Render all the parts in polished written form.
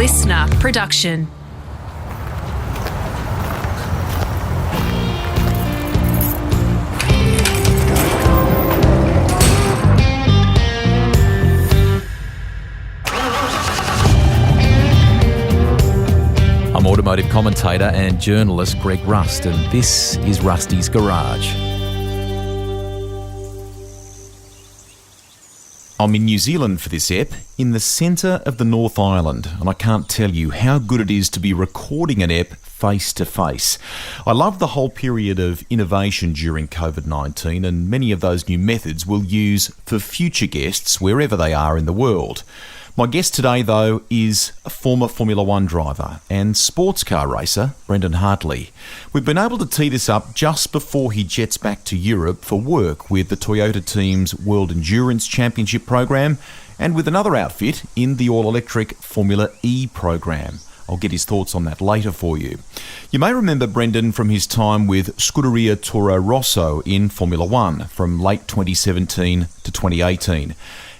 listener production. I'm automotive commentator and journalist Greg Rust, and this is Rusty's Garage. I'm in New Zealand for this ep, in the centre of the North Island, and I can't tell you how good it is to be recording an ep face to face. I love the whole period of innovation during COVID-19, and many of those new methods we'll use for future guests wherever they are in the world. My guest today, though, is a former Formula One driver and sports car racer, Brendon Hartley. We've been able to tee this up just before he jets back to Europe for work with the Toyota team's World Endurance Championship program and with another outfit in the all-electric Formula E program. I'll get his thoughts on that later for you. You may remember Brendon from his time with Scuderia Toro Rosso in Formula One from late 2017 to 2018.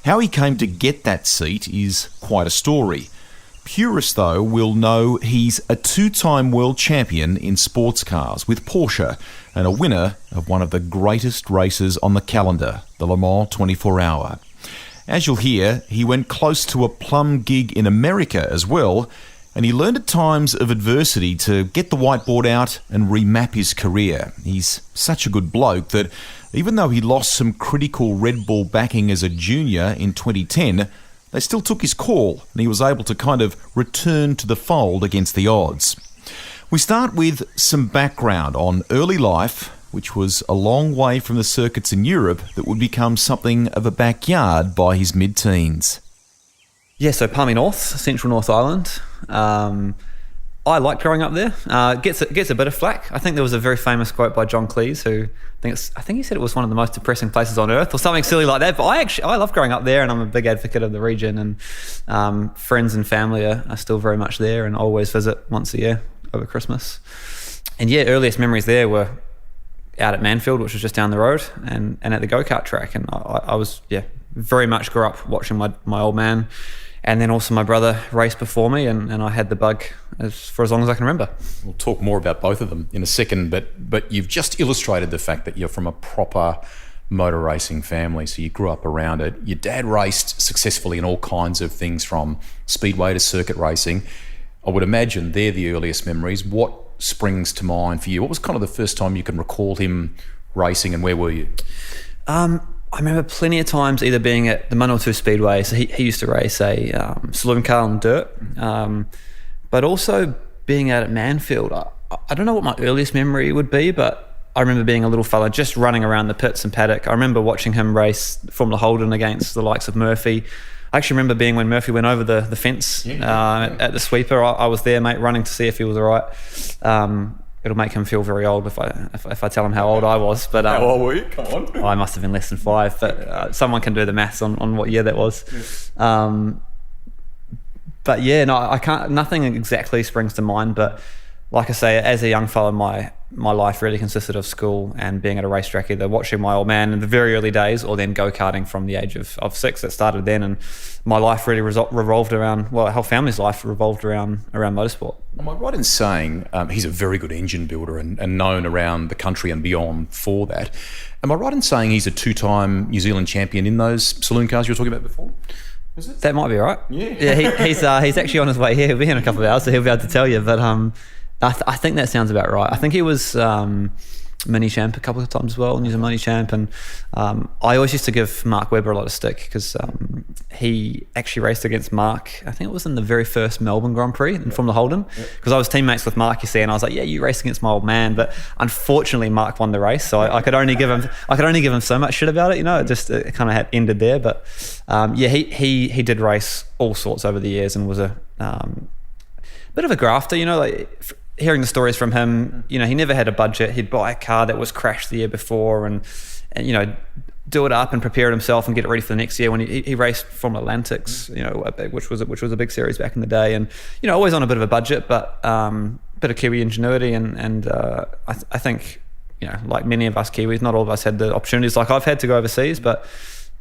How he came to get that seat is quite a story. Purists, though, will know he's a two-time world champion in sports cars with Porsche and a winner of one of the greatest races on the calendar, the Le Mans 24 Hour. As you'll hear, he went close to a plum gig in America as well, and he learned at times of adversity to get the whiteboard out and remap his career. He's such a good bloke that even though he lost some critical Red Bull backing as a junior in 2010, they still took his call and he was able to kind of return to the fold against the odds. We start with some background on early life, which was a long way from the circuits in Europe that would become something of a backyard by his mid-teens. Yeah, so Palmy North, central North Island. I liked growing up there. Gets a bit of flack. I think there was a very famous quote by John Cleese, who I think he said it was one of the most depressing places on earth, or something silly like that. But I love growing up there, and I'm a big advocate of the region. And friends and family are still very much there, and always visit once a year over Christmas. And yeah, earliest memories there were out at Manfield, which was just down the road, and at the go-kart track. And I was very much grew up watching my old man. And then also my brother raced before me, and I had the bug for as long as I can remember. We'll talk more about both of them in a second, but you've just illustrated the fact that you're from a proper motor racing family, so you grew up around it. Your dad raced successfully in all kinds of things, from speedway to circuit racing. I would imagine they're the earliest memories. What springs to mind for you? What was kind of the first time you can recall him racing, and where were you? I remember plenty of times either being at the Manawatu Speedway, so he used to race a saloon car on dirt, but also being out at Manfield. I don't know what my earliest memory would be, but I remember being a little fella just running around the pits and paddock. I remember watching him race Formula Holden against the likes of Murphy. I actually remember being when Murphy went over the fence at the sweeper. I was there, mate, running to see if he was all right. It'll make him feel very old if I tell him how old I was. But how old were you? Come on. I must have been less than 5, but someone can do the maths on what year that was. Yes. But yeah, no, I can't. Nothing exactly springs to mind. But like I say, as a young fella, my life really consisted of school and being at a racetrack, either watching my old man in the very early days, or then go-karting from the age of 6. It started then, and my life really revolved around, well, our whole family's life revolved around motorsport. Am I right in saying he's a very good engine builder and known around the country and beyond for that? Am I right in saying he's a 2-time New Zealand champion in those saloon cars you were talking about before? Is it? That might be right. Yeah. He's actually on his way here. He'll be here in a couple of hours, so he'll be able to tell you. But I think that sounds about right. I think he was mini champ a couple of times as well, New Zealand mini champ, and I always used to give Mark Webber a lot of stick because he actually raced against Mark. I think it was in the very first Melbourne Grand Prix in Formula Holden, because I was teammates with Mark, you see, and I was like, yeah, you raced against my old man, but unfortunately Mark won the race, so I could only give him so much shit about it, it kind of had ended there. But he did race all sorts over the years and was a bit of a grafter, hearing the stories from him, he never had a budget. He'd buy a car that was crashed the year before and do it up and prepare it himself and get it ready for the next year. When he raced from Atlantics, which was a big series back in the day, and always on a bit of a budget, but bit of Kiwi ingenuity, and I think like many of us Kiwis, not all of us had the opportunities like I've had to go overseas, but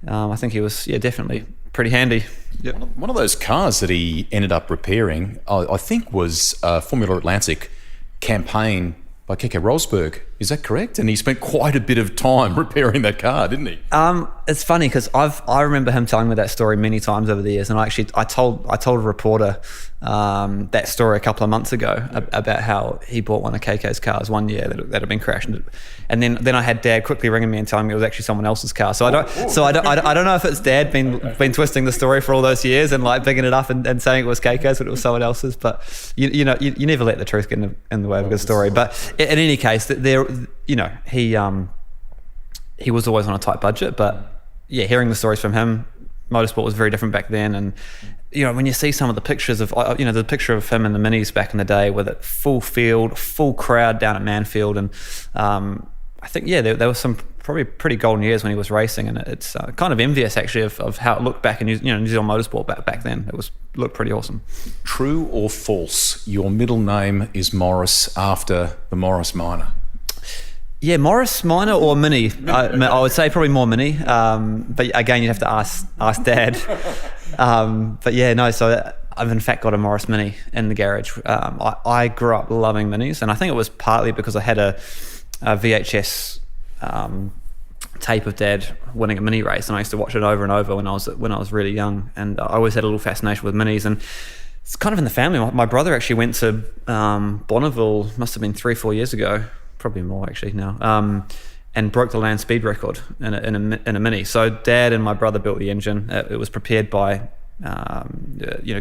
I think he was definitely pretty handy. Yep. One of those cars that he ended up repairing, I think, was Formula Atlantic campaign by Keke Rosberg. Is that correct? And he spent quite a bit of time repairing that car, didn't he? It's funny because I remember him telling me that story many times over the years, and I told a reporter that story a couple of months ago about how he bought one of KK's cars one year that had been crashed, and then I had Dad quickly ringing me and telling me it was actually someone else's car. So I don't know if it's Dad been twisting the story for all those years and like bigging it up and saying it was KK's, but it was someone else's. But you never let the truth get in the way of a good story. But in any case, he was always on a tight budget, but hearing the stories from him, motorsport was very different back then. And when you see some of the pictures of the picture of him in the minis back in the day with it full field, full crowd down at Manfield, and I think there were some probably pretty golden years when he was racing, and it's kind of envious actually of how it looked back in New Zealand motorsport back then. It looked pretty awesome. True or false? Your middle name is Morris after the Morris Minor. Yeah, Morris Minor or Mini. I would say probably more Mini. But again, you'd have to ask Dad. So I've in fact got a Morris Mini in the garage. I grew up loving Minis, and I think it was partly because I had a VHS tape of Dad winning a mini race, and I used to watch it over and over when I was really young, and I always had a little fascination with minis, and it's kind of in the family. My brother actually went to Bonneville, must have been 3-4 years ago, probably more actually now, and broke the land speed record in a mini. So Dad and my brother built the engine. It was prepared by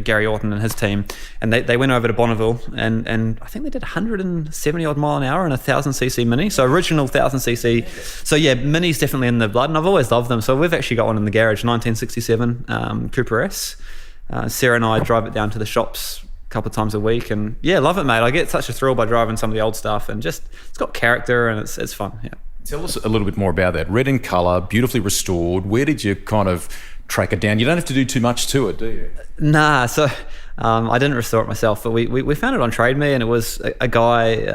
Gary Orton and his team, and they went over to Bonneville, and I think they did 170 odd mile an hour in a 1000cc mini. So original 1000cc. So minis definitely in the blood, and I've always loved them. So we've actually got one in the garage, 1967 Cooper S. Sarah and I drive it down to the shops a couple of times a week, and love it, mate. I get such a thrill by driving some of the old stuff, and just it's got character and it's fun. Yeah. Tell us a little bit more about that. Red in colour, beautifully restored. Where did you kind of track it down? You don't have to do too much to it, do you? Nah, so I didn't restore it myself, but we found it on Trade Me, and it was a guy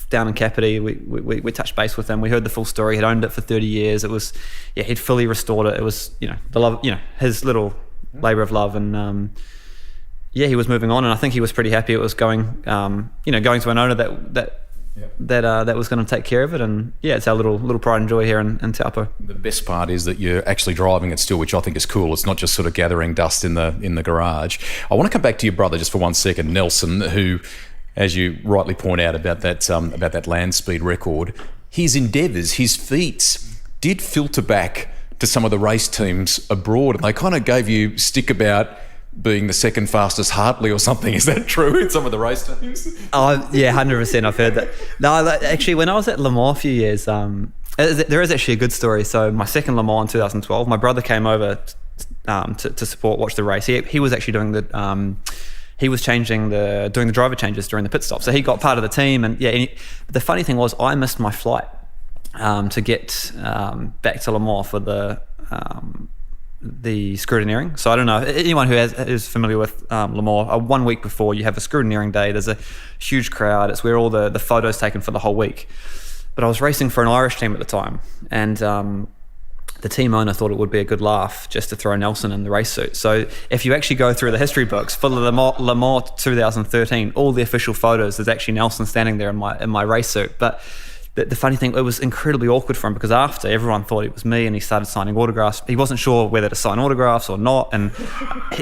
down in Kapiti. We touched base with him. We heard the full story. He'd owned it for 30 years. It was he'd fully restored it. It was the love, his little labour of love, and he was moving on, and I think he was pretty happy it was going going to an owner that was going to take care of it, and it's our little pride and joy here in Taupo. The best part is that you're actually driving it still, which I think is cool. It's not just sort of gathering dust in the garage. I want to come back to your brother just for 1 second, Nelson, who, as you rightly point out about that land speed record, his endeavours, his feats did filter back to some of the race teams abroad, and they kind of gave you stick about being the second fastest Hartley or something. Is that true in some of the race teams? Oh, yeah, 100%. I've heard that. No, actually, when I was at Le Mans a few years, there is actually a good story. So my second Le Mans in 2012, my brother came over to watch the race. He was actually doing doing the driver changes during the pit stop. So he got part of the team, and the funny thing was I missed my flight to get back to Le Mans for the scrutineering. So I don't know anyone who is familiar with Le Mans. 1 week before you have a scrutineering day, there's a huge crowd. It's where all the photos taken for the whole week. But I was racing for an Irish team at the time, and the team owner thought it would be a good laugh just to throw Nelson in the race suit. So if you actually go through the history books for Le Mans 2013, all the official photos, there's actually Nelson standing there in my race suit. But the funny thing, it was incredibly awkward for him, because after, everyone thought it was me, and he started signing autographs. He wasn't sure whether to sign autographs or not, and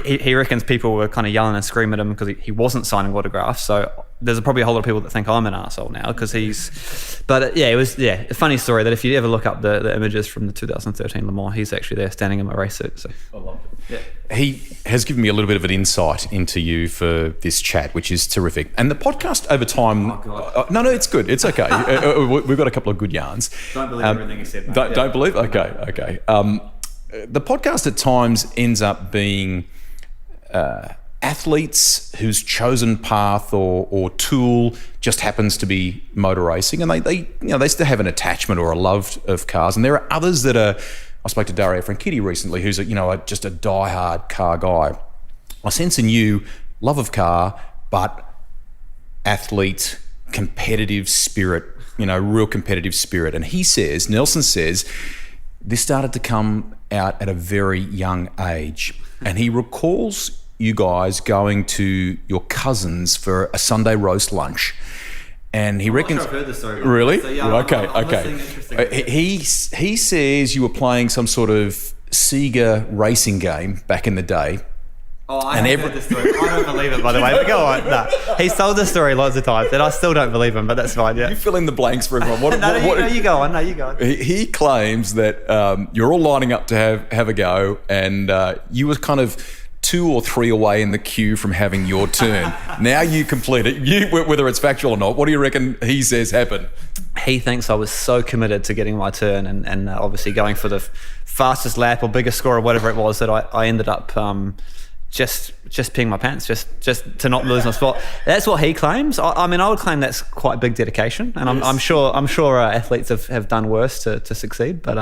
he reckons people were kind of yelling and screaming at him because he wasn't signing autographs. So there's probably a whole lot of people that think I'm an arsehole now because he's... But it was a funny story that if you ever look up the images from the 2013 Le Mans, he's actually there standing in my race suit. So I love it. Yeah. He has given me a little bit of an insight into you for this chat, which is terrific. And the podcast over time... Oh, God. No, it's good. It's okay. We've got a couple of good yarns. Don't believe everything you said, mate. Don't believe? Okay. The podcast at times ends up being athletes whose chosen path or tool just happens to be motor racing, and they still have an attachment or a love of cars. And there are others that are... I spoke to Dario Franchitti recently, who's just a diehard car guy. I sense in you love of car, but athlete, competitive spirit, real competitive spirit. And Nelson says, this started to come out at a very young age, and he recalls you guys going to your cousins for a Sunday roast lunch. And he reckons... I've heard the story. Really? So, yeah, Okay. He says you were playing some sort of Sega racing game back in the day. Oh, I have heard the story. I don't believe it, by the way. But go on. No. He's told the story lots of times, and I still don't believe him, but that's fine, yeah. You fill in the blanks for everyone. You go on. No, you go on. He claims that you're all lining up to have a go, and you were kind of 2 or 3 away in the queue from having your turn. Now you complete it. Whether it's factual or not, what do you reckon he says happened? He thinks I was so committed to getting my turn and obviously going for the fastest lap or biggest score or whatever it was that I ended up just peeing my pants, just to not lose my spot. That's what he claims. I mean, I would claim that's quite big dedication, and I'm sure athletes have done worse to succeed. But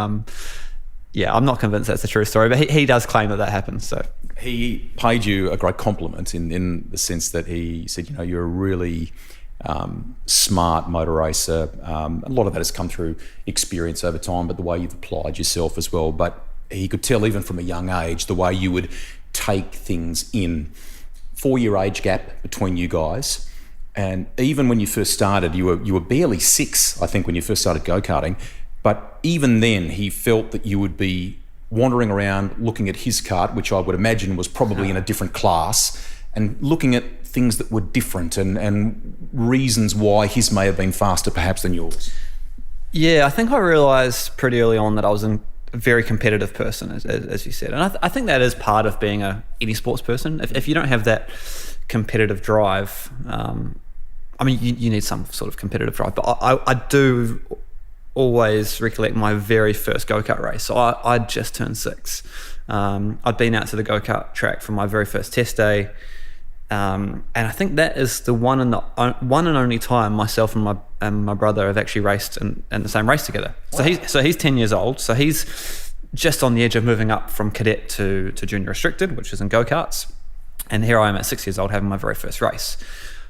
yeah, I'm not convinced that's a true story. But he does claim that happened. So he paid you a great compliment in the sense that he said, you're a really smart motor racer. A lot of that has come through experience over time, but the way you've applied yourself as well. But he could tell even from a young age the way you would take things in. 4-year age gap between you guys, and even when you first started, you were barely 6, I think, when you first started go-karting. But even then, he felt that you would be wandering around looking at his kart, which I would imagine was probably in a different class, and looking at things that were different and reasons why his may have been faster perhaps than yours. Yeah, I think I realised pretty early on that I was a very competitive person, as you said. And I think that is part of being any sports person. If you don't have that competitive drive, I mean, you need some sort of competitive drive. But I do always recollect my very first go-kart race. So I'd just turned 6. I'd been out to the go-kart track for my very first test day. And I think that is the one and only time myself and my brother have actually raced in the same race together. Wow. So he's 10 years old. So he's just on the edge of moving up from cadet to junior restricted, which is in go-karts. And here I am at 6 years old having my very first race.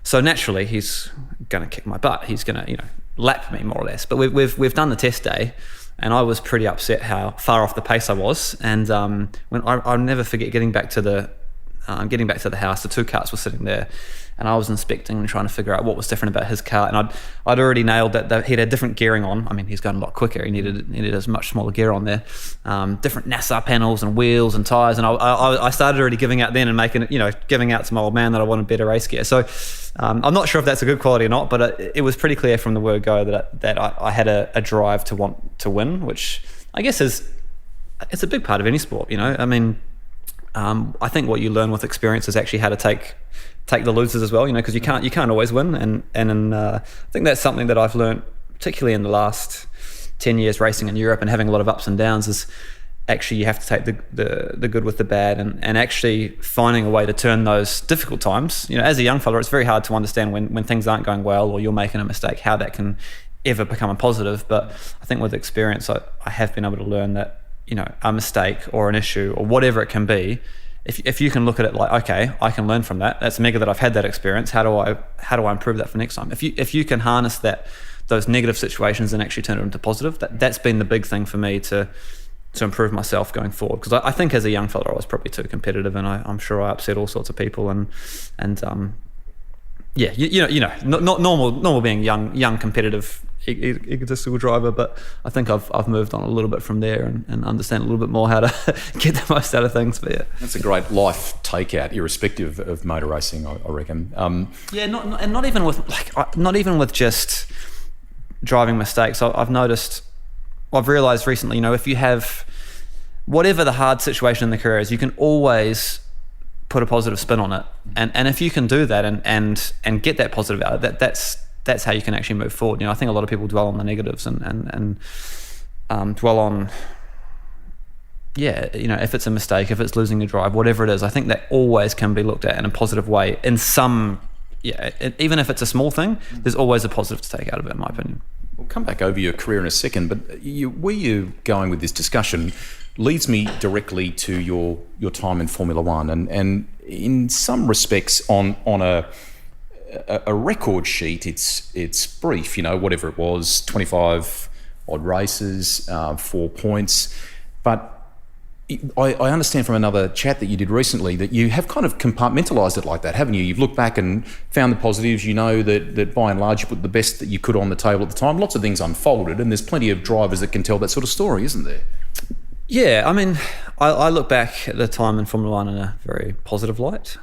So naturally he's going to kick my butt. He's going to, lap me more or less. But we've done the test day, and I was pretty upset how far off the pace I was. And when I'll never forget getting back to the house, the 2 karts were sitting there, and I was inspecting and trying to figure out what was different about his kart. And I'd already nailed that he had different gearing on. I mean, he's going a lot quicker. He needed a much smaller gear on there, different NASA panels and wheels and tires. And I started already giving out then and giving out to my old man that I wanted better race gear. So I'm not sure if that's a good quality or not, but it was pretty clear from the word go that I had a drive to want to win, which I guess it's a big part of any sport. I mean, I think what you learn with experience is actually how to take the losers as well, because you can't always win, and I think that's something that I've learned, particularly in the last 10 years racing in Europe and having a lot of ups and downs, is actually you have to take the good with the bad, and actually finding a way to turn those difficult times. As a young fella, it's very hard to understand when things aren't going well or you're making a mistake, how that can ever become a positive. But I think with experience, I have been able to learn that a mistake or an issue or whatever it can be, if you can look at it like, okay, I can learn from that. That's mega that I've had that experience. How do I improve that for next time? If you can harness those negative situations and actually turn it into positive, that's been the big thing for me to improve myself going forward. Because I think as a young fella, I was probably too competitive, and I'm sure I upset all sorts of people. And yeah, not normal being young competitive egotistical driver, but I think I've moved on a little bit from there and understand a little bit more how to get the most out of things. But yeah, that's a great life takeout, irrespective of motor racing, I reckon. Not even with just driving mistakes. I've realised recently, if you have whatever the hard situation in the career is, you can always put a positive spin on it, and if you can do that and get that positive out of it, that's how you can actually move forward. I think a lot of people dwell on the negatives and dwell on, if it's a mistake, if it's losing a drive, whatever it is. I think that always can be looked at in a positive way. In some, even if it's a small thing, there's always a positive to take out of it, in my opinion. We'll come back over your career in a second, but where you're going with this discussion leads me directly to your time in Formula One, and in some respects on a record sheet, it's brief, whatever it was, 25 odd races, 4 points. But I understand from another chat that you did recently that you have kind of compartmentalised it like that, haven't you? You've looked back and found the positives. You know that by and large you put the best that you could on the table at the time. Lots of things unfolded, and there's plenty of drivers that can tell that sort of story, isn't there? Yeah, I mean, I look back at the time in Formula One in a very positive light.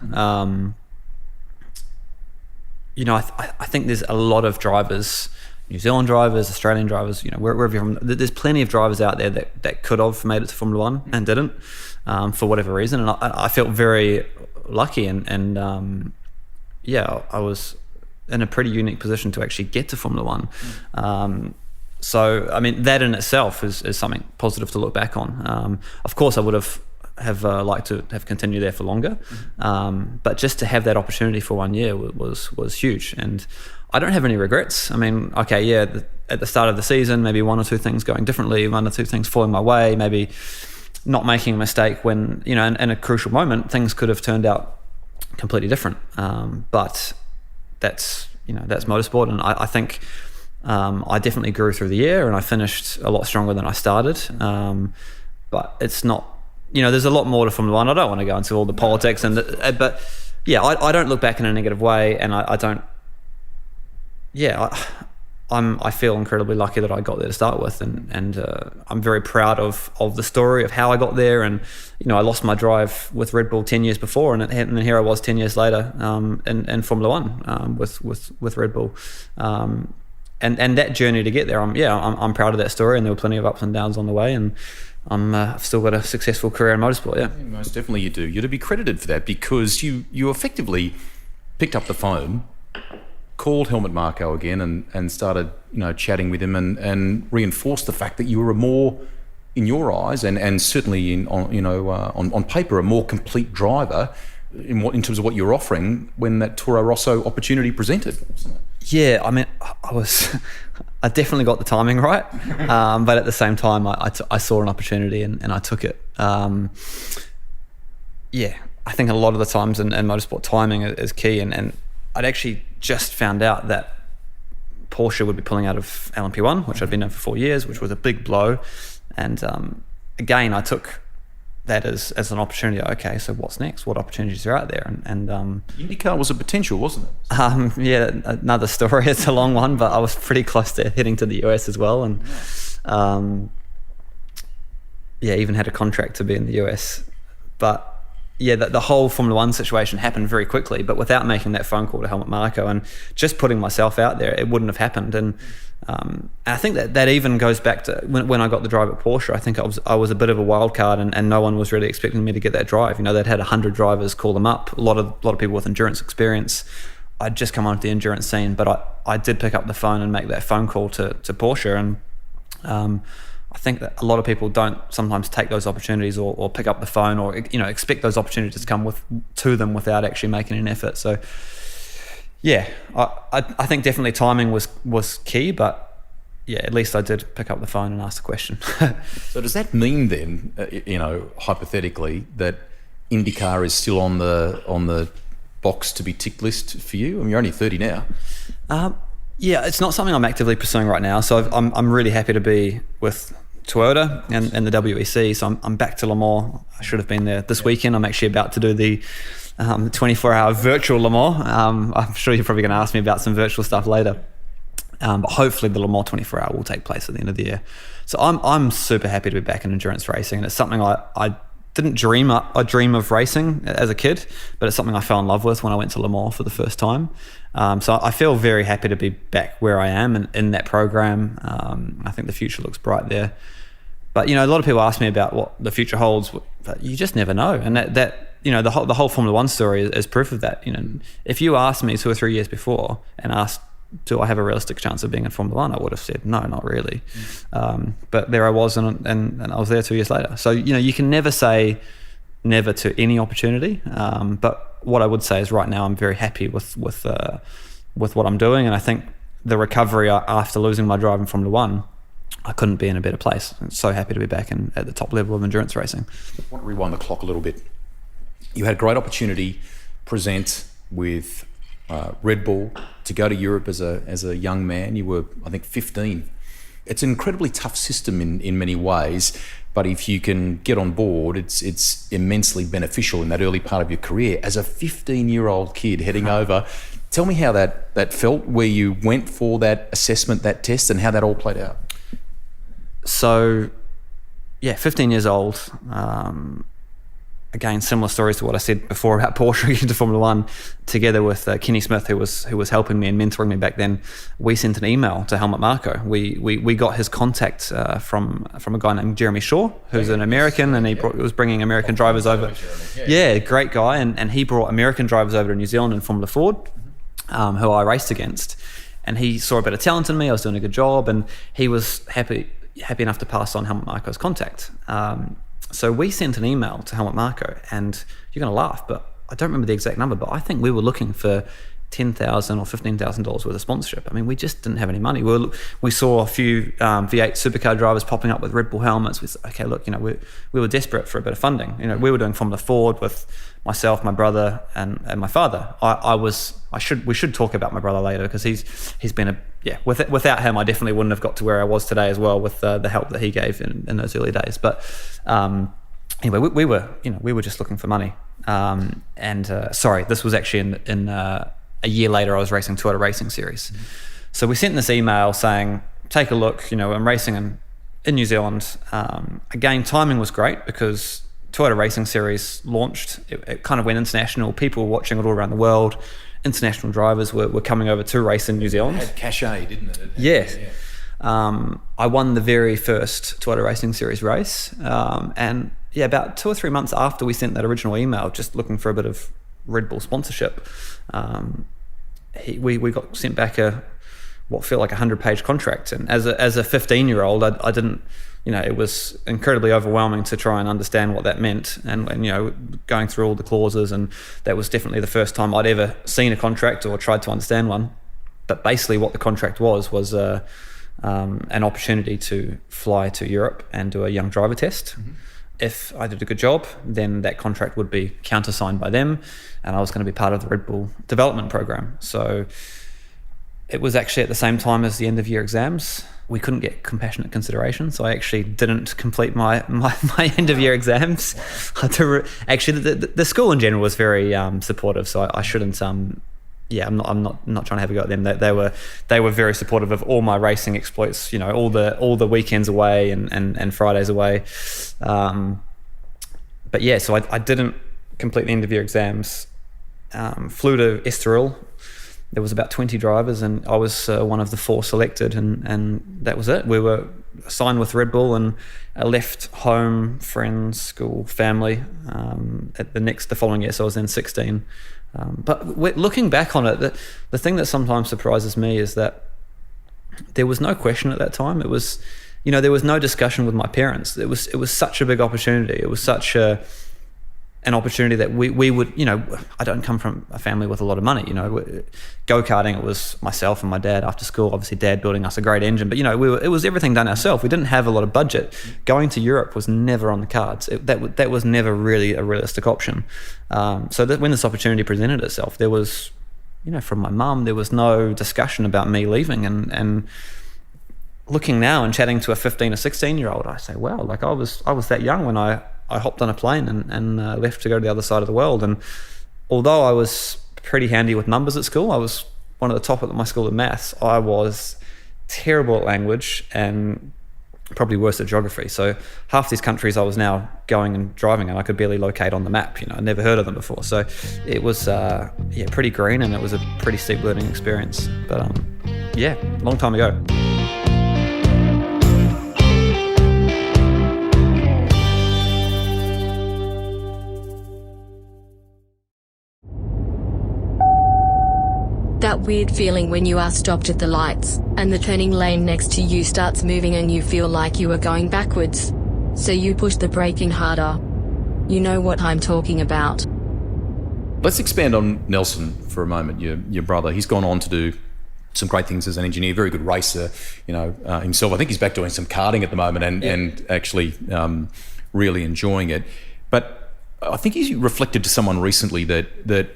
You know, I think there's a lot of drivers, New Zealand drivers, Australian drivers, you know, wherever you're from, there's plenty of drivers out there that could have made it to Formula One and didn't, for whatever reason. And I felt very lucky and I was in a pretty unique position to actually get to Formula One. So, I mean, that in itself is something positive to look back on. Of course, I would have liked to have continued there for longer, but just to have that opportunity for 1 year was huge. And I don't have any regrets. I mean, okay, yeah, at the start of the season, maybe one or two things going differently, one or two things falling my way, maybe not making a mistake when, you know, in a crucial moment, things could have turned out completely different. But that's motorsport. And I think I definitely grew through the year and I finished a lot stronger than I started. But it's not, you know, there's a lot more to Formula One. I don't want to go into all the politics, but yeah, I don't look back in a negative way, and I don't. Yeah, I feel incredibly lucky that I got there to start with, and I'm very proud of the story of how I got there. And you know, I lost my drive with Red Bull 10 years before, and then here I was 10 years later in Formula One with Red Bull. And that journey to get there, I'm proud of that story, and there were plenty of ups and downs on the way, and I've still got a successful career in motorsport. Yeah, most definitely you do. You're to be credited for that, because you effectively picked up the phone, called Helmut Marko again, and started, you know, chatting with him, and reinforced the fact that you were a more, in your eyes, and certainly on paper, a more complete driver in terms of what you were offering when that Toro Rosso opportunity presented. Yeah, I mean, I definitely got the timing right, but at the same time, I saw an opportunity and I took it. Yeah, I think a lot of the times in motorsport, timing is key, and I'd actually just found out that Porsche would be pulling out of LMP1, which I'd been in for 4 years, which was a big blow. And again, I took that as an opportunity. Okay, so what's next? What opportunities are out there? And IndyCar was a potential, wasn't it? Yeah, another story. It's a long one, but I was pretty close to heading to the US as well, and even had a contract to be in the US. But yeah, the whole Formula One situation happened very quickly, but without making that phone call to Helmut Marko and just putting myself out there, it wouldn't have happened. And I think that even goes back to when I got the drive at Porsche. I think I was a bit of a wild card, and no one was really expecting me to get that drive. You know, they'd had 100 drivers call them up, a lot of people with endurance experience. I'd just come onto the endurance scene, but I did pick up the phone and make that phone call to Porsche. And I think that a lot of people don't sometimes take those opportunities or pick up the phone, or, you know, expect those opportunities to come to them without actually making an effort. So yeah, I think definitely timing was key, but yeah, at least I did pick up the phone and ask the question. So does that mean then, you know, hypothetically, that IndyCar is still on the box to be tick list for you? I mean, you're only 30 now. Yeah, it's not something I'm actively pursuing right now. So I'm really happy to be with Toyota and the WEC. So I'm back to Le Mans. I should have been there this weekend. I'm actually about to do the 24-hour virtual Le Mans. I'm sure you're probably going to ask me about some virtual stuff later. But hopefully the Le Mans 24-hour will take place at the end of the year. So I'm super happy to be back in endurance racing. And it's something I didn't dream up. I dream of racing as a kid, but it's something I fell in love with when I went to Le Mans for the first time. So I feel very happy to be back where I am and in that program. I think the future looks bright there. But, you know, a lot of people ask me about what the future holds, but you just never know. And that you know, the whole Formula One story is proof of that. You know, if you asked me 2 or 3 years before and asked, do I have a realistic chance of being in Formula One? I would have said, no, not really. But there I was, and I was there 2 years later. So, you know, you can never say never to any opportunity. But what I would say is right now I'm very happy with what I'm doing. And I think the recovery after losing my drive in Formula One, I couldn't be in a better place. I'm so happy to be back at the top level of endurance racing. I want to rewind the clock a little bit. You had a great opportunity present with Red Bull to go to Europe as a young man. You were, I think, 15 it's an incredibly tough system in many ways. But if you can get on board, it's immensely beneficial in that early part of your career. As a 15-year-old kid heading over, tell me how that felt, where you went for that assessment, that test, and how that all played out. So, 15 years old. Again, similar stories to what I said before about Porsche getting to Formula One. Together with Kenny Smith, who was helping me and mentoring me back then, we sent an email to Helmut Marko. We got his contact from a guy named Jeremy Shaw, who's an American, and he was bringing American drivers over. Yeah, great guy, and he brought American drivers over to New Zealand in Formula Ford, who I raced against. And he saw a bit of talent in me. I was doing a good job, and he was happy enough to pass on Helmut Marko's contact. So we sent an email to Helmut Marko, and you're going to laugh, but I don't remember the exact number, but I think we were looking for $10,000 or $15,000 worth of sponsorship. I mean, we just didn't have any money. We saw a few V8 supercar drivers popping up with Red Bull helmets. We said, okay, look, we were desperate for a bit of funding. We were doing Formula Ford with myself, my brother, and my father. We should talk about my brother later, because he's been without him, I definitely wouldn't have got to where I was today as well, with the help that he gave in those early days. But anyway, we were just looking for money. Sorry, this was actually in a year later. I was racing Toyota Racing Series. Mm-hmm. So we sent this email saying, take a look, I'm racing in New Zealand. Again, timing was great because Toyota Racing Series launched. It kind of went international. People were watching it all around the world. International drivers were coming over to race in New Zealand. It had cachet, didn't it? Yes. Yeah. I won the very first Toyota Racing Series race. And about 2 or 3 months after we sent that original email, just looking for a bit of Red Bull sponsorship, we got sent back what felt like a 100-page contract. And as a 15-year-old, I didn't, it was incredibly overwhelming to try and understand what that meant, and going through all the clauses. And that was definitely the first time I'd ever seen a contract or tried to understand one. But basically what the contract was an opportunity to fly to Europe and do a young driver test. Mm-hmm. If I did a good job, then that contract would be countersigned by them, and I was going to be part of the Red Bull development program. So it was actually at the same time as the end of year exams. We couldn't get compassionate consideration, so I actually didn't complete my end of year exams. Actually, the school in general was very supportive, so I shouldn't. I'm not trying to have a go at them. They were very supportive of all my racing exploits. All the weekends away and Fridays away. So I didn't complete the end of year exams. Flew to Estoril. There was about 20 drivers, and I was one of the 4 selected, and that was it. We were signed with Red Bull, and I left home, friends, school, family at the following year. So I was then 16. But looking back on it, the thing that sometimes surprises me is that there was no question at that time. It was, there was no discussion with my parents. It was such a big opportunity. It was such an opportunity that we would, I don't come from a family with a lot of money. Go-karting, it was myself and my dad after school. Obviously, Dad building us a great engine, but it was everything done ourselves. We didn't have a lot of budget. Going to Europe was never on the cards. That was never really a realistic option. So that when this opportunity presented itself, there was, from my mum, there was no discussion about me leaving. And looking now and chatting to a 15 or 16-year-old, I say, wow, like I was that young when I hopped on a plane and left to go to the other side of the world. And although I was pretty handy with numbers at school, I was one of the top at my school at maths, I was terrible at language and probably worse at geography. So half these countries I was now going and driving, and I could barely locate on the map. I'd never heard of them before. So it was pretty green, and it was a pretty steep learning experience. But long time ago. That weird feeling when you are stopped at the lights, and the turning lane next to you starts moving and you feel like you are going backwards. So you push the braking harder. You know what I'm talking about. Let's expand on Nelson for a moment, your brother. He's gone on to do some great things as an engineer, very good racer, himself. I think he's back doing some karting at the moment and actually really enjoying it. But I think he reflected to someone recently that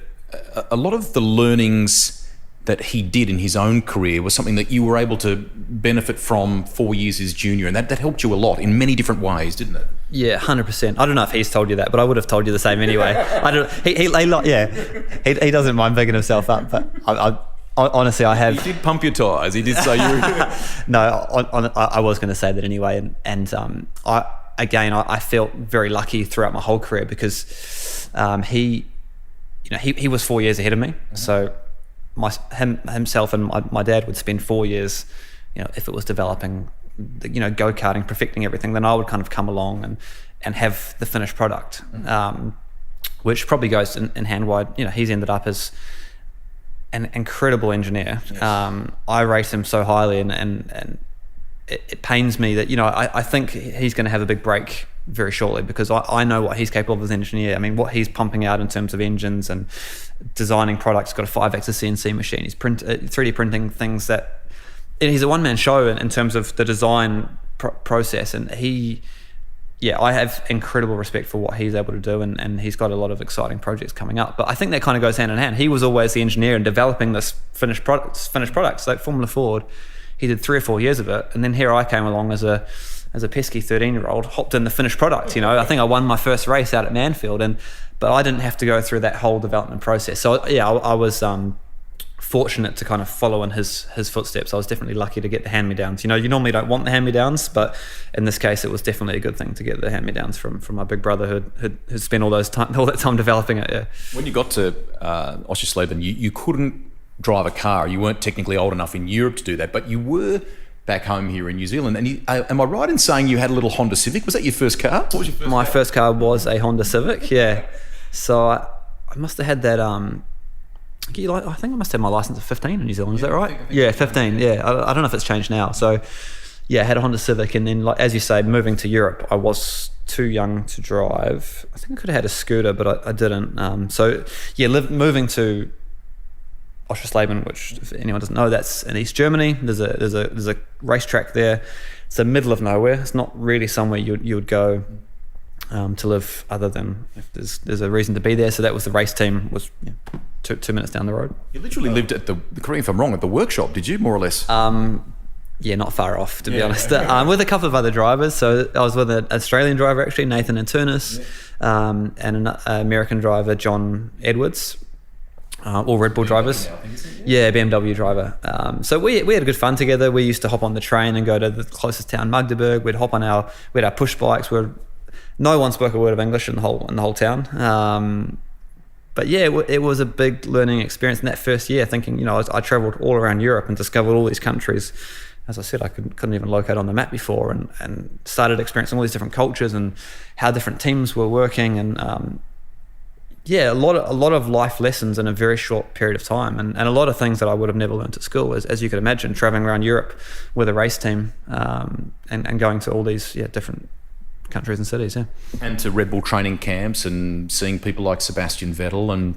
a lot of the learnings that he did in his own career was something that you were able to benefit from 4 years as junior, and that helped you a lot in many different ways, didn't it? Yeah, 100%. I don't know if he's told you that, but I would have told you the same anyway. I don't. He doesn't mind bigging himself up, but I honestly, I have. He did pump your tyres. He did say you were. No, I was going to say that anyway, and I felt very lucky throughout my whole career because he was 4 years ahead of me, so. Himself and my dad would spend 4 years, if it was developing, go-karting, perfecting everything, then I would kind of come along and have the finished product, which probably goes in hand wide. He's ended up as an incredible engineer. Yes. I rate him so highly, and it pains me that, I think he's going to have a big break very shortly because I know what he's capable of as an engineer. I mean, what he's pumping out in terms of engines and designing products. Got a 5-axis CNC machine. He's 3D printing things he's a one-man show in terms of the design process, and I have incredible respect for what he's able to do, and he's got a lot of exciting projects coming up. But I think that kind of goes hand in hand. He was always the engineer in developing this finished products. Like Formula Ford, he did 3 or 4 years of it, and then here I came along as a pesky 13-year-old, hopped in the finished product. I think I won my first race out at Mansfield, but I didn't have to go through that whole development process. So yeah, I was fortunate to kind of follow in his footsteps. I was definitely lucky to get the hand-me-downs. You normally don't want the hand-me-downs, but in this case, it was definitely a good thing to get the hand-me-downs from my big brother who'd spent all that time developing it. Yeah. When you got to Oschersleben, you couldn't drive a car. You weren't technically old enough in Europe to do that, but you were back home here in New Zealand. And am I right in saying you had a little Honda Civic? Was that your first car? What was your first car? First car was a Honda Civic, yeah. So I must have had that, I think I must have my license at 15 in New Zealand, is that right? Yeah, 15, yeah. I don't know if it's changed now. So yeah, I had a Honda Civic, and then, as you say, moving to Europe, I was too young to drive. I think I could have had a scooter, but I didn't. So yeah, moving to Oschersleben, which, if anyone doesn't know, that's in East Germany. There's a racetrack there. It's the middle of nowhere. It's not really somewhere you would go to live, other than if there's a reason to be there. So that was the race team, was 2 minutes down the road. You literally lived at correct me if I'm wrong, at the workshop, did you, more or less? Yeah, not far off, to be honest. With a couple of other drivers. So I was with an Australian driver, actually, Nathan Antunes, and an American driver, John Edwards. All Red Bull drivers. Yeah, BMW driver. So we had a good fun together. We used to hop on the train and go to the closest town, Magdeburg. We'd hop on we had our push bikes. No one spoke a word of English in the whole town. But yeah, it was a big learning experience in that first year, thinking, I traveled all around Europe and discovered all these countries. As I said, I couldn't even locate on the map before, and started experiencing all these different cultures and how different teams were working, and a lot of life lessons in a very short period of time, and a lot of things that I would have never learned at school, as you could imagine, traveling around Europe with a race team, and going to all these different countries and cities. Yeah, and to Red Bull training camps and seeing people like Sebastian Vettel and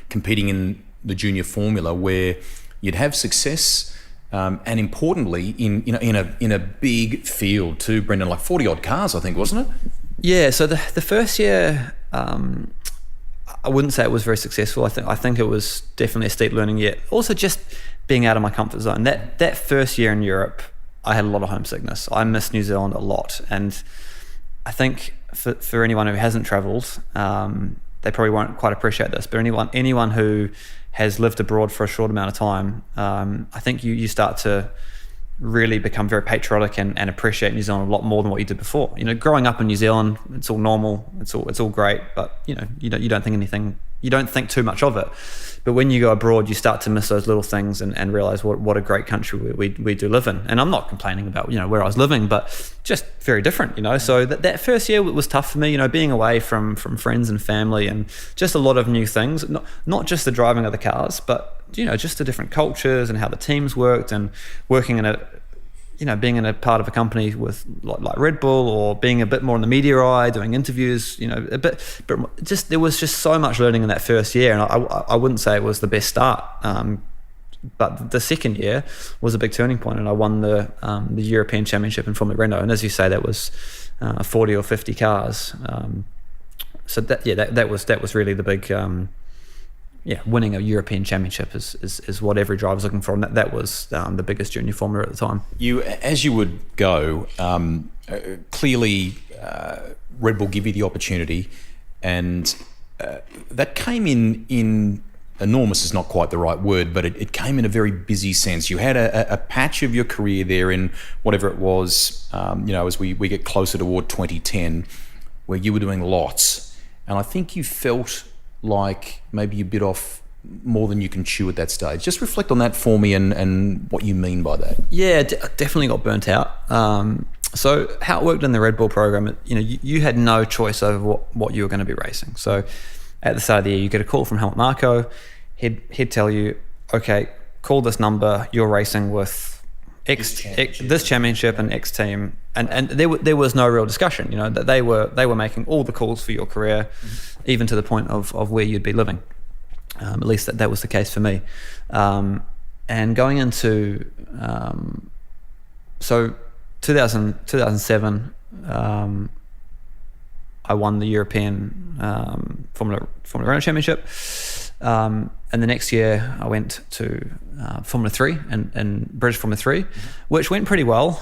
competing in the junior formula, where you'd have success, and importantly in a big field too, Brendon, like 40 odd cars, I think, wasn't it? Yeah. So the first year, I wouldn't say it was very successful. I think it was definitely a steep learning year. Also, just being out of my comfort zone. That first year in Europe, I had a lot of homesickness. I missed New Zealand a lot, and I think for anyone who hasn't travelled, they probably won't quite appreciate this. But anyone who has lived abroad for a short amount of time, I think you start to really become very patriotic and appreciate New Zealand a lot more than what you did before. Growing up in New Zealand, it's all normal, it's all great, but you don't think too much of it. But when you go abroad, you start to miss those little things and realize what a great country we do live in. And I'm not complaining about where I was living, but just very different. So that first year was tough for me. Being away from friends and family, and just a lot of new things. Not just the driving of the cars, but just the different cultures and how the teams worked, and working in being in a part of a company with like Red Bull, or being a bit more in the media eye, doing interviews, but there was just so much learning in that first year, and I wouldn't say it was the best start. But the second year was a big turning point, and I won the European Championship in Formula Renault, and as you say, that was 40 or 50 cars. So that was really the big winning a European championship is what every driver's looking for, and that was the biggest junior formula at the time. As you would go, clearly Red Bull give you the opportunity, and that came in enormous is not quite the right word, but it came in a very busy sense. You had a patch of your career there in whatever it was, as we get closer toward 2010, where you were doing lots. And I think you felt like maybe you bit off more than you can chew at that stage. Just reflect on that for me and what you mean by that. Yeah, definitely got burnt out. So how it worked in the Red Bull program, you had no choice over what you were going to be racing. So at the start of the year, you get a call from Helmut Marko. He'd tell you, okay, call this number. You're racing with this championship and X team, and there was no real discussion. That they were making all the calls for your career, even to the point of where you'd be living. At least that was the case for me. And going into 2007. I won the European Formula Renault Championship, and the next year I went to Formula 3 and British Formula 3, which went pretty well.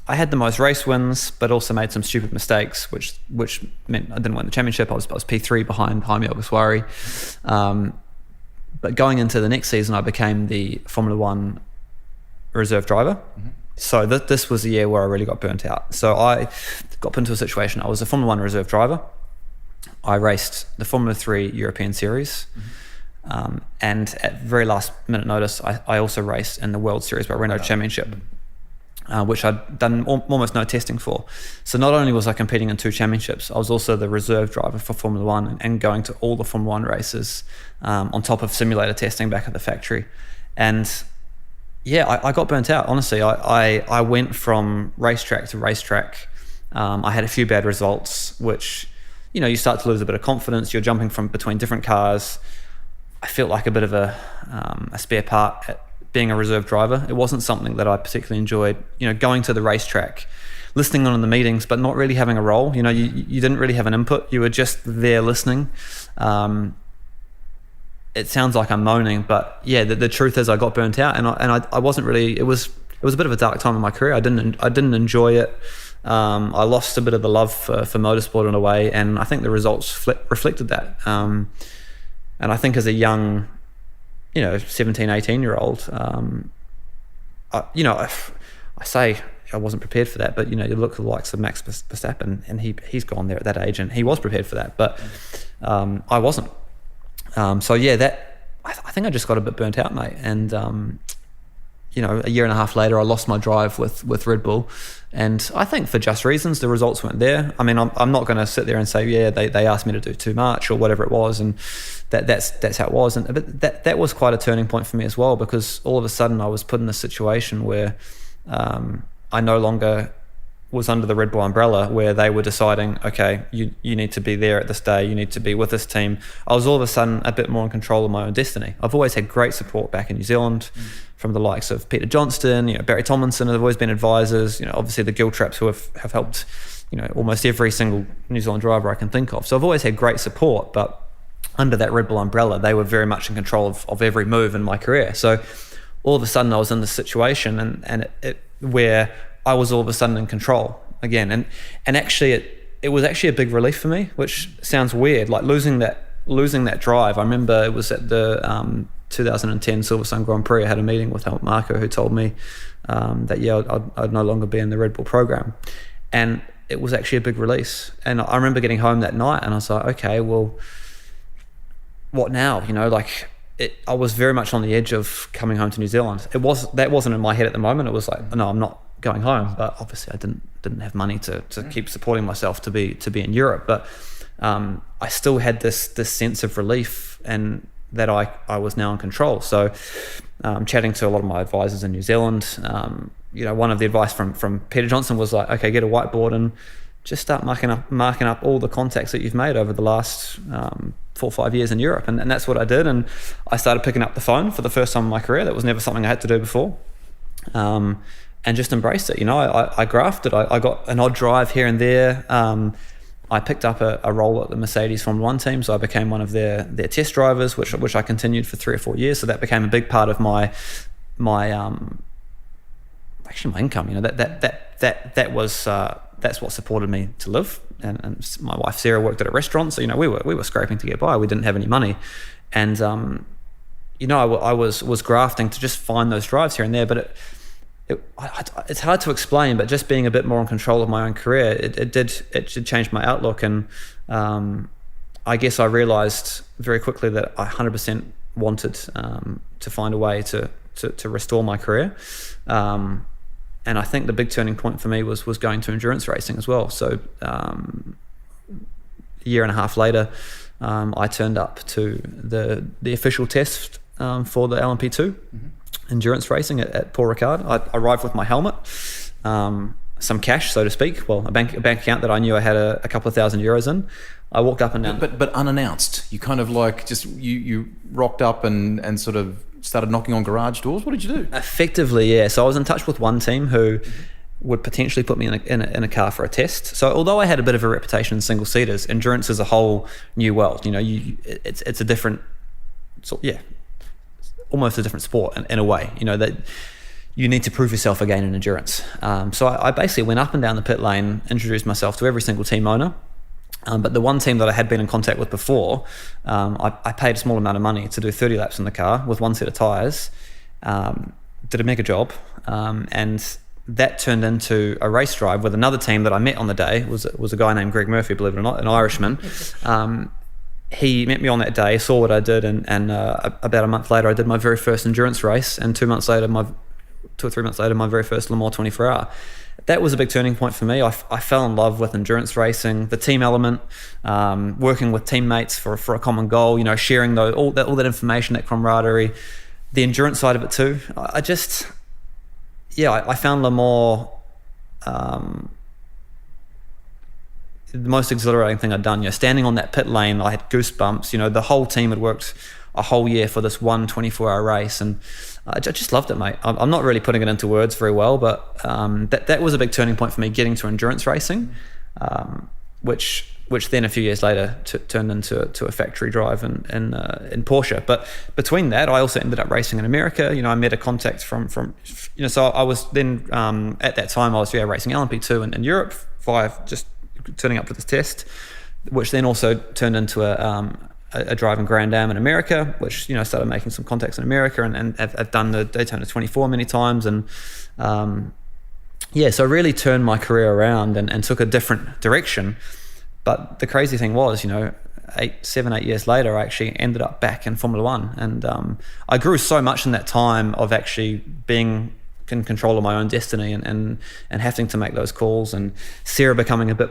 I had the most race wins, but also made some stupid mistakes, which meant I didn't win the championship. I was P3 behind Jaime Alguersuari. But going into the next season, I became the Formula 1 reserve driver. So this was the year where I really got burnt out. So I got put into a situation. I was a Formula 1 reserve driver. I raced the Formula 3 European Series. And at very last minute notice, I also raced in the World Series by Renault Championship, which I'd done almost no testing for. So not only was I competing in 2 championships, I was also the reserve driver for Formula 1 and going to all the Formula 1 races on top of simulator testing back at the factory. And yeah, I got burnt out, honestly. I went from racetrack to racetrack. I had a few bad results, which, you start to lose a bit of confidence. You're jumping from between different cars. I felt like a bit of a spare part at being a reserve driver. It wasn't something that I particularly enjoyed, going to the racetrack, listening on the meetings, but not really having a role. You didn't really have an input. You were just there listening. It sounds like I'm moaning, but yeah, the truth is I got burnt out, and I wasn't really. It was a bit of a dark time in my career. I didn't enjoy it. I lost a bit of the love for motorsport in a way, and I think the results reflected that. And I think as a young, 17, 18-year-old, I say I wasn't prepared for that, but you look at the likes of Max Verstappen, and he's gone there at that age, and he was prepared for that, but I wasn't. So yeah, I think I just got a bit burnt out, mate. And a year and a half later, I lost my drive with Red Bull, and I think for just reasons. The results weren't there. I mean, I'm not going to sit there and say, yeah, they asked me to do too much or whatever it was, and that's how it was. But that was quite a turning point for me as well, because all of a sudden I was put in a situation where I no longer was under the Red Bull umbrella, where they were deciding, okay, you need to be there at this day, you need to be with this team. I was all of a sudden a bit more in control of my own destiny. I've always had great support back in New Zealand from the likes of Peter Johnston, Barry Tomlinson have always been advisors, obviously the Giltraps who have helped, almost every single New Zealand driver I can think of. So I've always had great support, but under that Red Bull umbrella, they were very much in control of every move in my career. So all of a sudden I was in this situation and where I was all of a sudden in control again, and actually it was actually a big relief for me, which sounds weird, like losing that drive. I remember it was at the 2010 Silverstone Grand Prix. I had a meeting with Helmut Marko, who told me that I'd no longer be in the Red Bull program, and it was actually a big release. And I remember getting home that night, and I was like, okay, well, what now? I was very much on the edge of coming home to New Zealand. That wasn't in my head at the moment. It was like, no, I'm not going home. But obviously I didn't have money to keep supporting myself to be in Europe. But I still had this sense of relief, and that I was now in control. So chatting to a lot of my advisors in New Zealand, one of the advice from Peter Johnston was like, okay, get a whiteboard and just start marking up all the contacts that you've made over the last 4 or 5 years in Europe. And that's what I did. And I started picking up the phone for the first time in my career. That was never something I had to do before. And just embraced it. I grafted. I got an odd drive here and there. I picked up a role at the Mercedes Formula 1 team, so I became one of their test drivers, which I continued for 3 or 4 years. So that became a big part of my income. You know, that was that's what supported me to live. And my wife Sarah worked at a restaurant, so you know we were scraping to get by. We didn't have any money, and you know I was grafting to just find those drives here and there, but it's hard to explain, but just being a bit more in control of my own career, it did change my outlook. And I guess I realized very quickly that I 100% wanted to find a way to restore my career. And I think the big turning point for me was going to endurance racing as well. So a year and a half later, I turned up to the official test for the LMP2 endurance racing at Paul Ricard. I arrived with my helmet, some cash, so to speak. Well, a bank account that I knew I had a couple of €1,000 in. I walked up and down. But unannounced. You kind of like just you rocked up and sort of started knocking on garage doors. What did you do? Effectively, yeah. So I was in touch with one team who would potentially put me in a car for a test. So although I had a bit of a reputation in single seaters, endurance is a whole new world. You know, it's a different, almost a different sport in a way. You know that you need to prove yourself again in endurance. So I basically went up and down the pit lane, introduced myself to every single team owner. But the one team that I had been in contact with before, I paid a small amount of money to do 30 laps in the car with one set of tyres, did a mega job, and that turned into a race drive with another team that I met on the day. Was a guy named Greg Murphy, believe it or not, an Irishman. He met me on that day, saw what I did, and about a month later I did my very first endurance race, and 2 or 3 months later my very first Le Mans 24-hour. That was a big turning point for me. I fell in love with endurance racing, the team element, working with teammates for a common goal, you know, sharing all that information, that camaraderie, the endurance side of it too. I found Le Mans the most exhilarating thing I'd done. You know, standing on that pit lane, I had goosebumps. You know, the whole team had worked a whole year for this one 24-hour race, and I just loved it, mate. I'm not really putting it into words very well, but that was a big turning point for me, getting to endurance racing, which then a few years later turned into a factory drive in Porsche. But between that, I also ended up racing in America. You know, I met a contact from you know, so I was then at that time I was racing LMP2 in Europe via just turning up for this test, which then also turned into a drive in Grand Am in America, which, you know, started making some contacts in America, and I've done the Daytona 24 many times, and so I really turned my career around and took a different direction. But the crazy thing was, you know, 7, 8 years later, I actually ended up back in Formula One, and I grew so much in that time of actually being in control of my own destiny and having to make those calls, and Sarah becoming a bit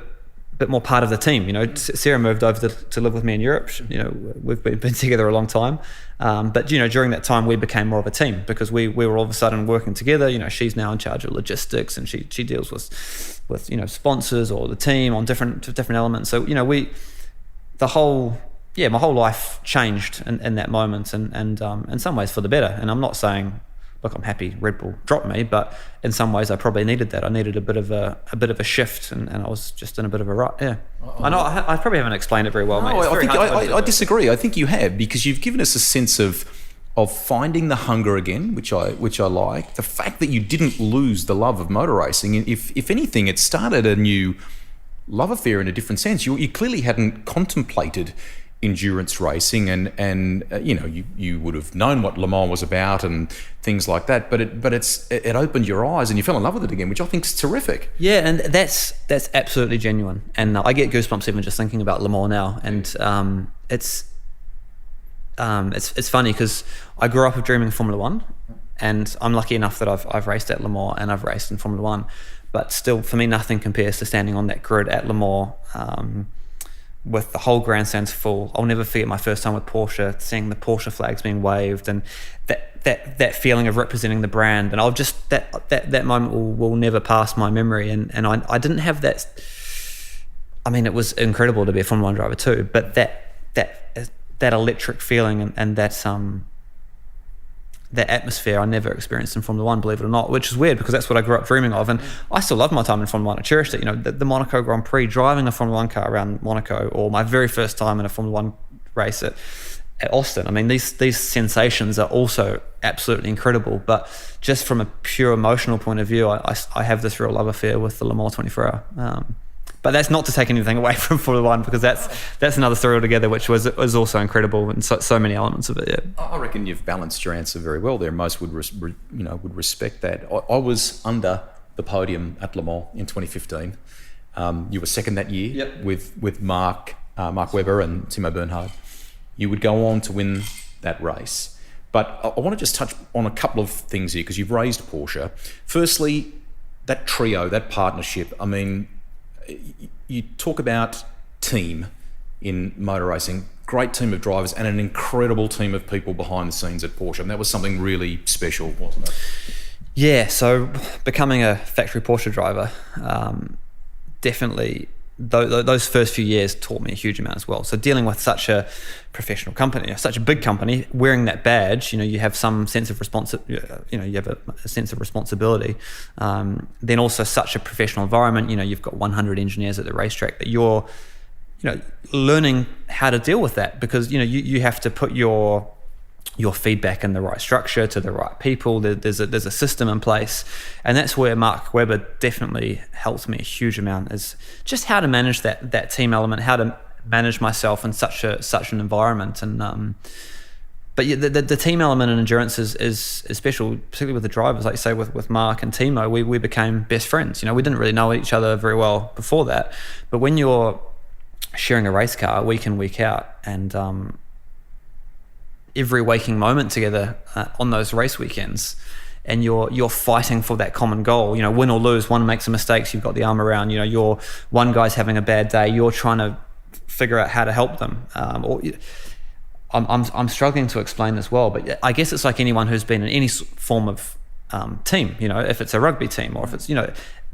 more part of the team. You know, Sarah moved over to live with me in Europe. You know, we've been together a long time, but you know, during that time we became more of a team because we were all of a sudden working together. You know, she's now in charge of logistics, and she deals with you know, sponsors or the team on different elements. So you know, my whole life changed in that moment, and in some ways for the better. And I'm not saying, look, I'm happy Red Bull dropped me, but in some ways I probably needed that. I needed a bit of a shift, and I was just in a bit of a rut. Yeah, I know I probably haven't explained it very well, mate. I disagree. I think you have, because you've given us a sense of finding the hunger again, which I like. The fact that you didn't lose the love of motor racing. If anything, it started a new love affair in a different sense. You clearly hadn't contemplated endurance racing, and you know, you would have known what Le Mans was about and things like that, but it opened your eyes and you fell in love with it again, which I think is terrific. Yeah, and that's absolutely genuine, and I get goosebumps even just thinking about Le Mans now. And it's funny because I grew up dreaming of Formula One, and I'm lucky enough that I've raced at Le Mans and I've raced in Formula One, but still for me nothing compares to standing on that grid at Le Mans, with the whole grandstands full. I'll never forget my first time with Porsche, seeing the Porsche flags being waved, and that feeling of representing the brand. And I'll just that moment will never pass my memory. And I didn't have that. I mean, it was incredible to be a Formula One driver too, but that electric feeling and that that atmosphere I never experienced in Formula One, believe it or not, which is weird because that's what I grew up dreaming of. And I still love my time in Formula One. I cherished it. You know, the Monaco Grand Prix, driving a Formula One car around Monaco, or my very first time in a Formula One race at Austin. I mean, these sensations are also absolutely incredible, but just from a pure emotional point of view, I have this real love affair with the Le Mans 24 Hour. But that's not to take anything away from Formula One, because that's another story altogether, which was also incredible, and so many elements of it. Yeah. I reckon you've balanced your answer very well there. Most would respect that. I was under the podium at Le Mans in 2015. You were second that year. Yep. with Mark Webber and Timo Bernhard. You would go on to win that race. But I want to just touch on a couple of things here, because you've raised Porsche. Firstly, that trio, that partnership. I mean, you talk about team in motor racing, great team of drivers and an incredible team of people behind the scenes at Porsche. And that was something really special, wasn't it? Yeah, so becoming a factory Porsche driver, definitely those first few years taught me a huge amount as well. So dealing with such a professional company, such a big company, wearing that badge, you have some sense of you have a sense of responsibility. Then also such a professional environment, you've got 100 engineers at the racetrack that you're, learning how to deal with that, because, you have to put your feedback in the right structure to the right people. There's a system in place, and that's where Mark Webber definitely helped me a huge amount, is just how to manage that team element, how to manage myself in such an environment. And but yeah, the team element and endurance is special, particularly with the drivers. Like you say, with Mark and Timo, we became best friends. We didn't really know each other very well before that, but when you're sharing a race car week in, week out, and every waking moment together on those race weekends, and you're fighting for that common goal, win or lose, one makes a mistake, you've got the arm around, you're one guy's having a bad day, you're trying to figure out how to help them. I'm struggling to explain this well, but I guess it's like anyone who's been in any form of team, if it's a rugby team, or if it's,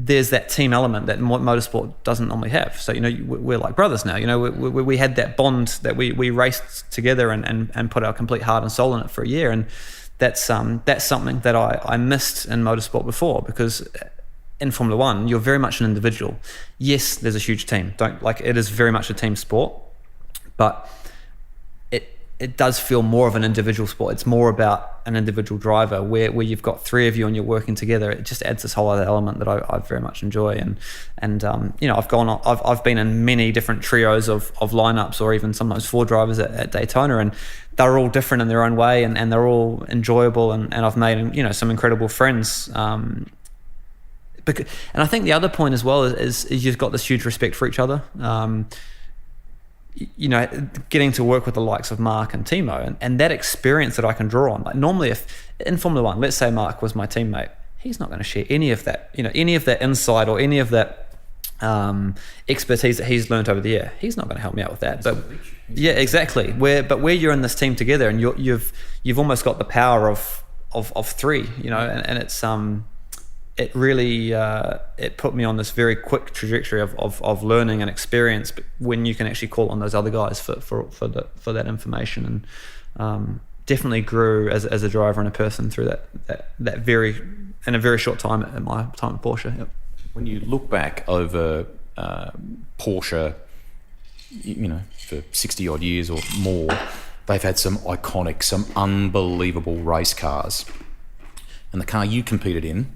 there's that team element that motorsport doesn't normally have. So, we're like brothers now. We had that bond that we raced together and put our complete heart and soul in it for a year. And that's something that I missed in motorsport before, because in Formula One, you're very much an individual. Yes, there's a huge team. It is very much a team sport, but it does feel more of an individual sport. It's more about an individual driver, where you've got three of you and you're working together. It just adds this whole other element that I very much enjoy. And I've been in many different trios of lineups, or even sometimes four drivers at Daytona, and they're all different in their own way, and they're all enjoyable. And I've made some incredible friends. And I think the other point as well is you've got this huge respect for each other. Getting to work with the likes of Mark and Timo, and that experience that I can draw on. Like, normally, if in Formula One, let's say Mark was my teammate, he's not going to share any of that, any of that insight or any of that expertise that he's learned over the year. He's not going to help me out with that. But yeah, exactly. Where you're in this team together, and you've almost got the power of three, and it's it really it put me on this very quick trajectory of learning and experience, but when you can actually call on those other guys for that information, and definitely grew as a driver and a person through that very, in a very short time at my time at Porsche. Yep. When you look back over Porsche, for 60 odd years or more, they've had some iconic, some unbelievable race cars, and the car you competed in,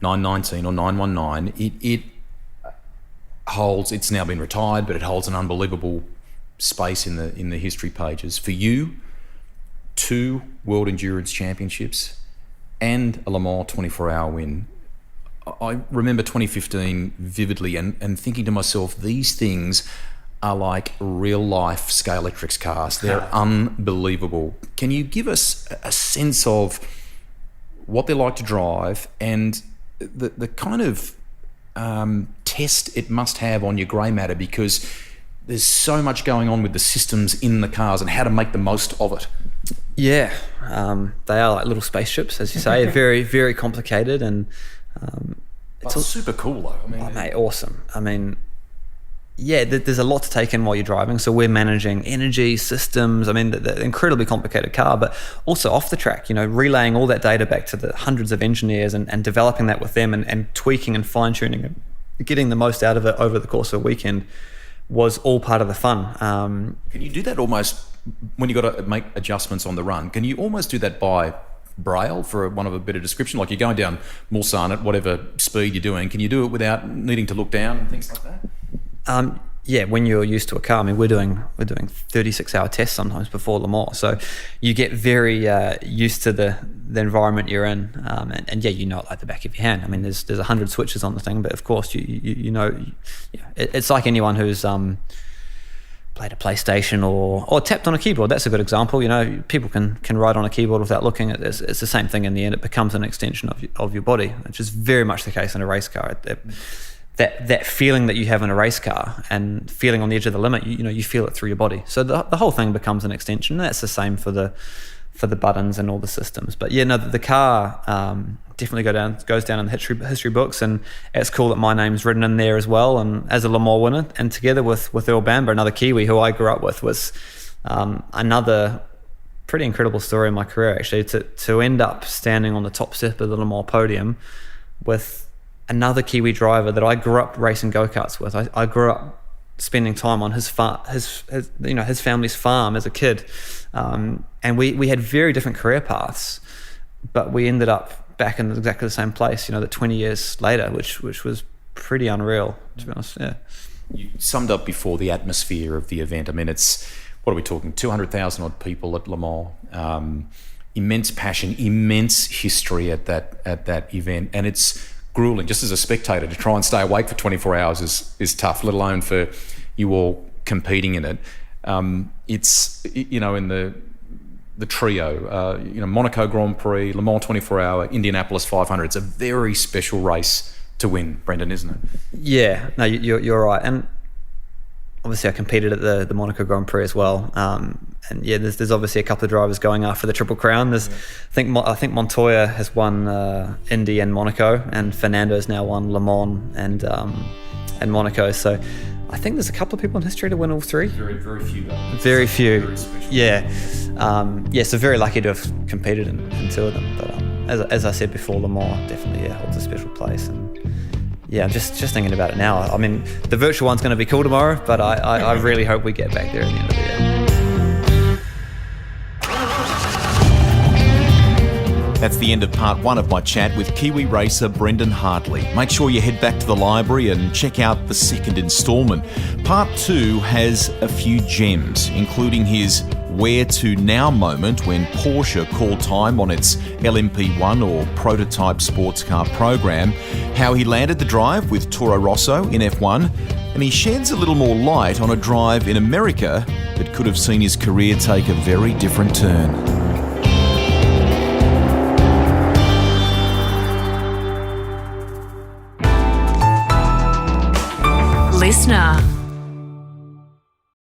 919 or 919, it holds, it's now been retired, but it holds an unbelievable space in the history pages. For you, 2 World Endurance Championships and a Le Mans 24-hour win. I remember 2015 vividly, and thinking to myself, these things are like real-life Scalextric cars. They're unbelievable. Can you give us a sense of what they're like to drive, and the kind of test it must have on your grey matter, because there's so much going on with the systems in the cars and how to make the most of it? Yeah, they are like little spaceships, as you say. Very, very complicated, and it's all super cool though. Mate, awesome. I mean, there's a lot to take in while you're driving. So we're managing energy systems. I mean, the incredibly complicated car, but also off the track, relaying all that data back to the hundreds of engineers and developing that with them and tweaking and fine tuning and getting the most out of it over the course of a weekend was all part of the fun. Can you do that almost when you got to make adjustments on the run? Can you almost do that by braille, for one of a better description? Like you're going down Mulsanne at whatever speed you're doing. Can you do it without needing to look down and things like that? When you're used to a car, I mean, we're doing 36-hour tests sometimes before Le Mans, so you get very used to the environment you're in, and it like the back of your hand. I mean, there's 100 switches on the thing, but of course it's like anyone who's played a PlayStation or tapped on a keyboard. That's a good example. People can write on a keyboard without looking. It's the same thing in the end. It becomes an extension of your body, which is very much the case in a race car. That feeling that you have in a race car and feeling on the edge of the limit, you feel it through your body. So the whole thing becomes an extension. And that's the same for the buttons and all the systems. But the car definitely goes down in the history books, and it's cool that my name's written in there as well. And as a Le Mans winner, and together with Earl Bamber, another Kiwi who I grew up with, was another pretty incredible story in my career, actually, to end up standing on the top step of the Le Mans podium with another Kiwi driver that I grew up racing go-karts with. I grew up spending time on his family's farm as a kid, and we had very different career paths, but we ended up back in exactly the same place. That 20 years later, which was pretty unreal, to be honest. Yeah. You summed up before the atmosphere of the event. I mean, it's, what are we talking? 200,000 odd people at Le Mans. Immense passion, immense history at that event, and it's grueling just as a spectator to try and stay awake for 24 hours is tough, let alone for you all competing in it. It's in the trio, Monaco Grand Prix, Le Mans 24-hour, Indianapolis 500. It's a very special race to win, Brendon, isn't it? Yeah, no, you're right. And obviously I competed at the Monaco Grand Prix as well. There's obviously a couple of drivers going after the Triple Crown. I think Montoya has won Indy and Monaco, and Fernando's now won Le Mans and Monaco. So I think there's a couple of people in history to win all three. Very, very few though. Very few. Very special. Yeah. So very lucky to have competed in two of them. But as I said before, Le Mans definitely holds a special place. And yeah, I'm just thinking about it now. I mean, the virtual one's going to be cool tomorrow, but I really hope we get back there at the end of the year. That's the end of part one of my chat with Kiwi racer Brendon Hartley. Make sure you head back to the library and check out the second instalment. Part two has a few gems, including his where to now moment when Porsche called time on its LMP1 or prototype sports car program, how he landed the drive with Toro Rosso in F1, and he sheds a little more light on a drive in America that could have seen his career take a very different turn. Listener.